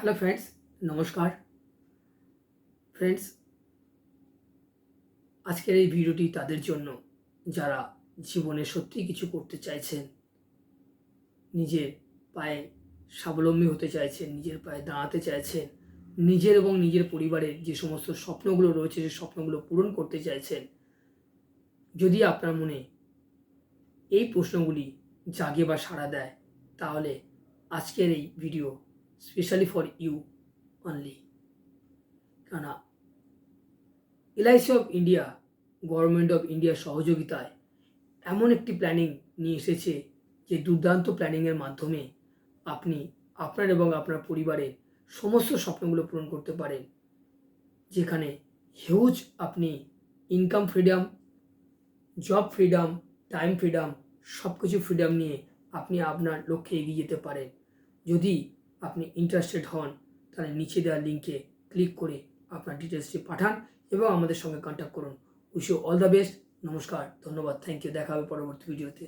Hello friends, নমস্কার friends. আজকের এই ভিডিওটি তাদের জন্য যারা জীবনে সত্যিই কিছু করতে চাইছেন, নিজের পায়ে স্বাবলম্বী হতে চাইছেন, নিজের পায়ে দাঁড়াতে চাইছেন, নিজের এবং নিজের পরিবারের যে সমস্ত স্বপ্নগুলো রয়েছে সেই স্বপ্নগুলো পূরণ করতে চাইছেন। যদি আপনার মনে এই প্রশ্নগুলি জাগে বা সাড়া দেয়, তাহলে আজকের এই video specially for you only. কেননা LIC of India, government of ইন্ডিয়ার সহযোগিতায় এমন একটি প্ল্যানিং নিয়ে এসেছে যে দুর্দান্ত প্ল্যানিংয়ের মাধ্যমে আপনি আপনার এবং আপনার পরিবারের সমস্ত স্বপ্নগুলো পূরণ করতে পারেন, যেখানে হিউজ আপনি income freedom, job freedom, time freedom, সব কিছু ফ্রিডম নিয়ে আপনি আপনার লক্ষ্যে এগিয়ে যেতে পারেন। যদি আপনি ইন্টারেস্টেড হন, তাহলে নিচে দেওয়া লিঙ্কে ক্লিক করে আপনার ডিটেলসটি পাঠান এবং আমাদের সঙ্গে কন্ট্যাক্ট করুন। Wish you all the best. নমস্কার, ধন্যবাদ, থ্যাংক ইউ। দেখা হবে পরবর্তী ভিডিওতে।